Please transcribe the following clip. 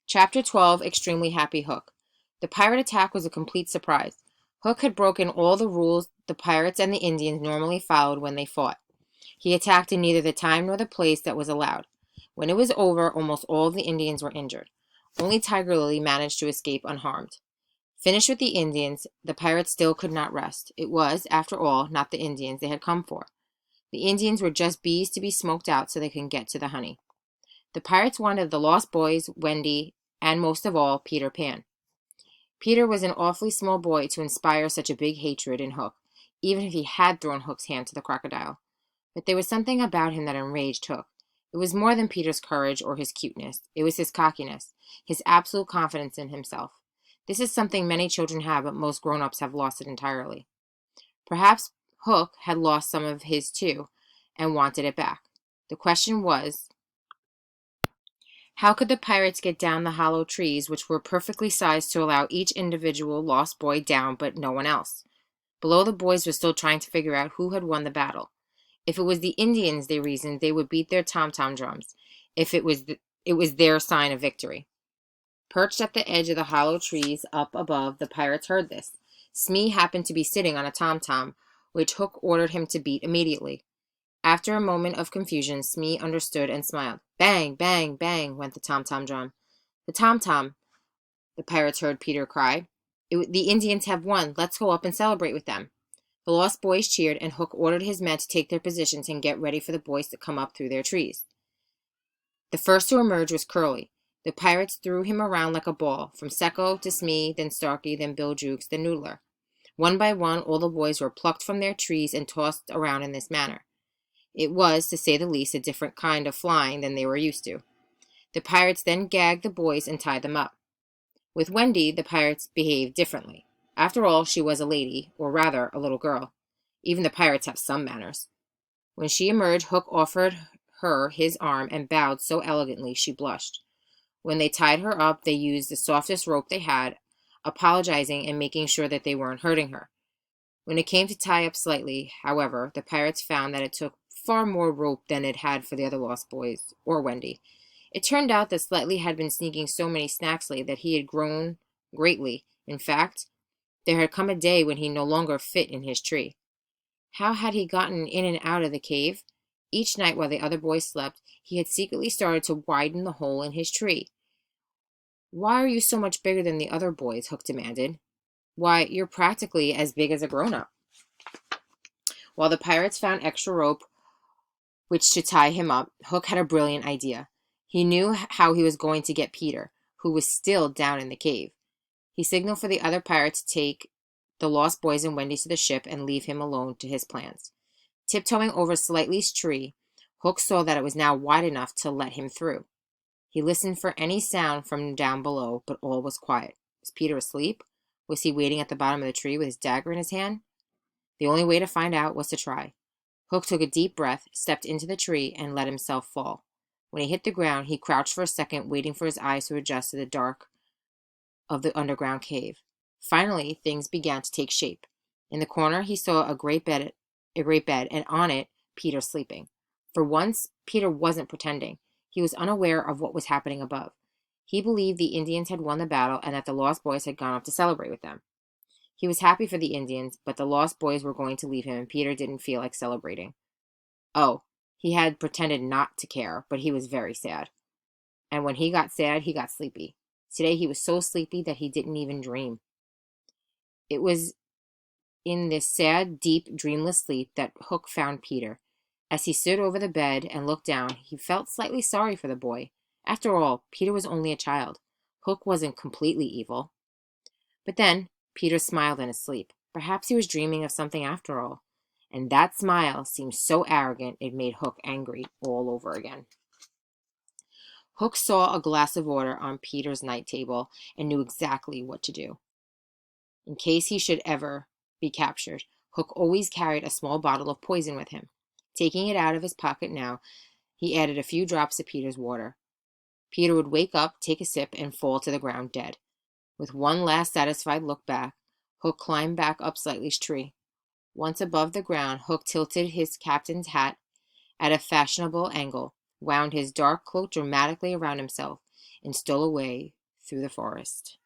Chapter 12, Extremely Happy Hook. The pirate attack was a complete surprise. Hook had broken all the rules the pirates and the Indians normally followed when they fought. He attacked in neither the time nor the place that was allowed. When it was over, almost all of the Indians were injured. Only Tiger Lily managed to escape unharmed. Finished with the Indians, the pirates still could not rest. It was, after all, not the Indians they had come for. The Indians were just bees to be smoked out so they could get to the honey. The pirates wanted the Lost Boys, Wendy, and most of all, Peter Pan. Peter was an awfully small boy to inspire such a big hatred in Hook, even if he had thrown Hook's hand to the crocodile. But there was something about him that enraged Hook. It was more than Peter's courage or his cuteness. It was his cockiness, his absolute confidence in himself. This is something many children have, but most grown-ups have lost it entirely. Perhaps Hook had lost some of his too, and wanted it back. The question was, how could the pirates get down the hollow trees, which were perfectly sized to allow each individual lost boy down, but no one else? Below, the boys were still trying to figure out who had won the battle. If it was the Indians, they reasoned, they would beat their tom-tom drums. If it was their sign of victory. Perched at the edge of the hollow trees up above, the pirates heard this. Smee happened to be sitting on a tom-tom, which Hook ordered him to beat immediately. After a moment of confusion, Smee understood and smiled. Bang, bang, bang went the tom-tom drum. The tom-tom, the pirates heard Peter cry. The Indians have won. Let's go up and celebrate with them. The Lost Boys cheered, and Hook ordered his men to take their positions and get ready for the boys to come up through their trees. The first to emerge was Curly. The pirates threw him around like a ball, from Secco to Smee, then Starkey, then Bill Jukes, then Noodler. One by one, all the boys were plucked from their trees and tossed around in this manner. It was, to say the least, a different kind of flying than they were used to. The pirates then gagged the boys and tied them up. With Wendy, the pirates behaved differently. After all, she was a lady, or rather, a little girl. Even the pirates have some manners. When she emerged, Hook offered her his arm and bowed so elegantly she blushed. When they tied her up, they used the softest rope they had, apologizing and making sure that they weren't hurting her. When it came to tie up slightly, however, the pirates found that it took far more rope than it had for the other Lost Boys, or Wendy. It turned out that Slightly had been sneaking so many snacks lately that he had grown greatly. In fact, there had come a day when he no longer fit in his tree. How had he gotten in and out of the cave? Each night while the other boys slept, he had secretly started to widen the hole in his tree. Why are you so much bigger than the other boys? Hook demanded. Why, you're practically as big as a grown-up. While the pirates found extra rope which to tie him up, Hook had a brilliant idea. He knew how he was going to get Peter, who was still down in the cave. He signaled for the other pirates to take the Lost Boys and Wendy to the ship and leave him alone to his plans. Tiptoeing over Slightly's tree, Hook saw that it was now wide enough to let him through. He listened for any sound from down below, but all was quiet. Was Peter asleep? Was he waiting at the bottom of the tree with his dagger in his hand? The only way to find out was to try. Hook took a deep breath, stepped into the tree, and let himself fall. When he hit the ground, he crouched for a second, waiting for his eyes to adjust to the dark of the underground cave. Finally, things began to take shape. In the corner, he saw a great bed, and on it, Peter sleeping. For once, Peter wasn't pretending. He was unaware of what was happening above. He believed the Indians had won the battle and that the Lost Boys had gone up to celebrate with them. He was happy for the Indians, but the Lost Boys were going to leave him, and Peter didn't feel like celebrating. Oh, he had pretended not to care, but he was very sad. And when he got sad, he got sleepy. Today he was so sleepy that he didn't even dream. It was in this sad, deep, dreamless sleep that Hook found Peter. As he stood over the bed and looked down, he felt slightly sorry for the boy. After all, Peter was only a child. Hook wasn't completely evil. But then, Peter smiled in his sleep. Perhaps he was dreaming of something after all. And that smile seemed so arrogant it made Hook angry all over again. Hook saw a glass of water on Peter's night table and knew exactly what to do. In case he should ever be captured, Hook always carried a small bottle of poison with him. Taking it out of his pocket now, he added a few drops to Peter's water. Peter would wake up, take a sip, and fall to the ground dead. With one last satisfied look back, Hook climbed back up Slightly's tree. Once above the ground, Hook tilted his captain's hat at a fashionable angle, wound his dark cloak dramatically around himself, and stole away through the forest.